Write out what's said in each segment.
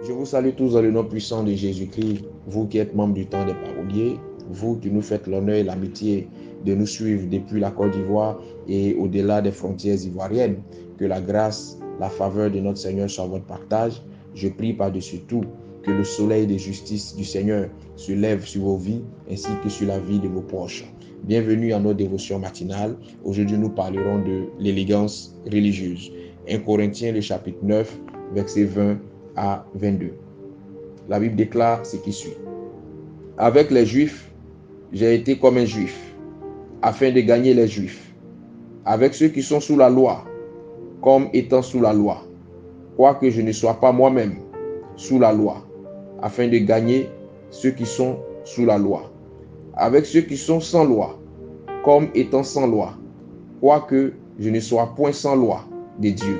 Je vous salue tous dans le nom puissant de Jésus-Christ, vous qui êtes membres du temps des paroliers, vous qui nous faites l'honneur et l'amitié de nous suivre depuis la Côte d'Ivoire et au-delà des frontières ivoiriennes. Que la grâce, la faveur de notre Seigneur soit votre partage. Je prie par-dessus tout que le soleil de justice du Seigneur se lève sur vos vies ainsi que sur la vie de vos proches. Bienvenue à nos dévotions matinales. Aujourd'hui, nous parlerons de l'élégance religieuse. 1 Corinthiens, le chapitre 9, versets 20 à 22. La Bible déclare ce qui suit. Avec les Juifs, j'ai été comme un Juif, afin de gagner les Juifs. Avec ceux qui sont sous la loi, comme étant sous la loi, quoique je ne sois pas moi-même sous la loi, afin de gagner ceux qui sont sous la loi. Avec ceux qui sont sans loi, comme étant sans loi, quoique je ne sois point sans loi de Dieu,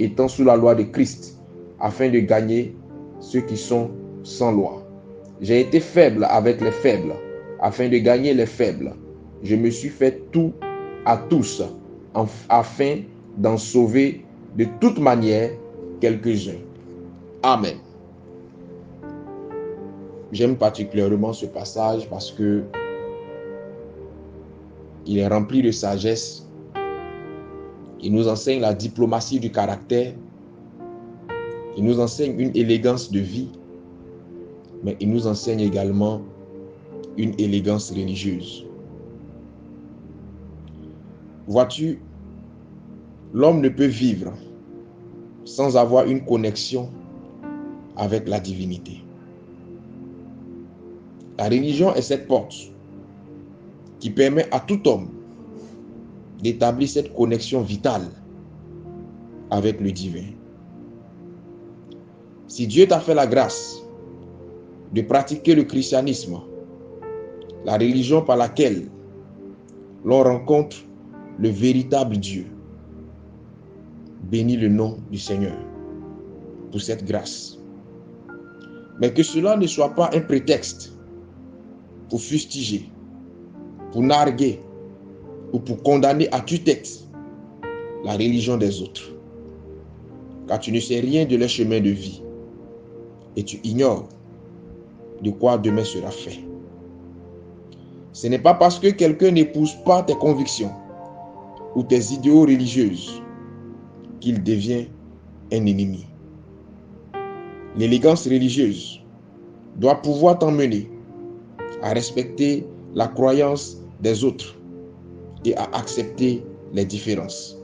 étant sous la loi de Christ, afin de gagner ceux qui sont sans loi. J'ai été faible avec les faibles, afin de gagner les faibles. Je me suis fait tout à tous, afin d'en sauver de toute manière quelques-uns. Amen. J'aime particulièrement ce passage parce que il est rempli de sagesse. Il nous enseigne la diplomatie du caractère. Il nous enseigne une élégance de vie, mais il nous enseigne également une élégance religieuse. Vois-tu, l'homme ne peut vivre sans avoir une connexion avec la divinité. La religion est cette porte qui permet à tout homme d'établir cette connexion vitale avec le divin. Si Dieu t'a fait la grâce de pratiquer le christianisme, la religion par laquelle l'on rencontre le véritable Dieu, bénis le nom du Seigneur pour cette grâce. Mais que cela ne soit pas un prétexte pour fustiger, pour narguer ou pour condamner à tue-tête la religion des autres. Car tu ne sais rien de leur chemin de vie et tu ignores de quoi demain sera fait. Ce n'est pas parce que quelqu'un n'épouse pas tes convictions ou tes idéaux religieuses qu'il devient un ennemi. L'élégance religieuse doit pouvoir t'emmener à respecter la croyance des autres et à accepter les différences.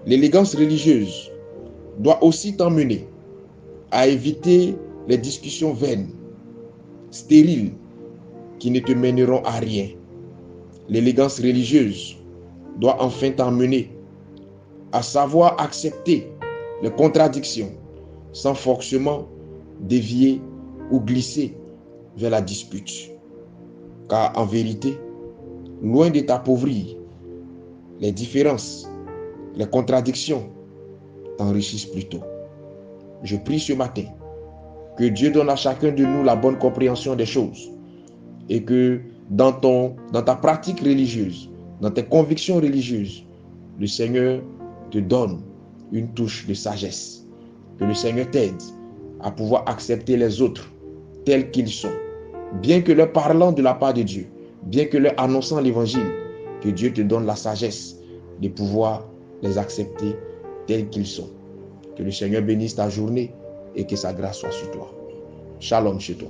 L'élégance religieuse doit aussi t'emmener à éviter les discussions vaines, stériles, qui ne te mèneront à rien. L'élégance religieuse doit enfin t'emmener à savoir accepter les contradictions sans forcément dévier ou glisser vers la dispute. Car en vérité, loin de t'appauvrir, les différences, les contradictions t'enrichissent plutôt. Je prie ce matin que Dieu donne à chacun de nous la bonne compréhension des choses et que dans ta pratique religieuse, dans tes convictions religieuses, le Seigneur te donne une touche de sagesse. Que le Seigneur t'aide à pouvoir accepter les autres tels qu'ils sont, bien que leur parlant de la part de Dieu, bien que leur annonçant l'évangile, que Dieu te donne la sagesse de pouvoir les accepter tels qu'ils sont. Que le Seigneur bénisse ta journée et que sa grâce soit sur toi. Shalom chez toi.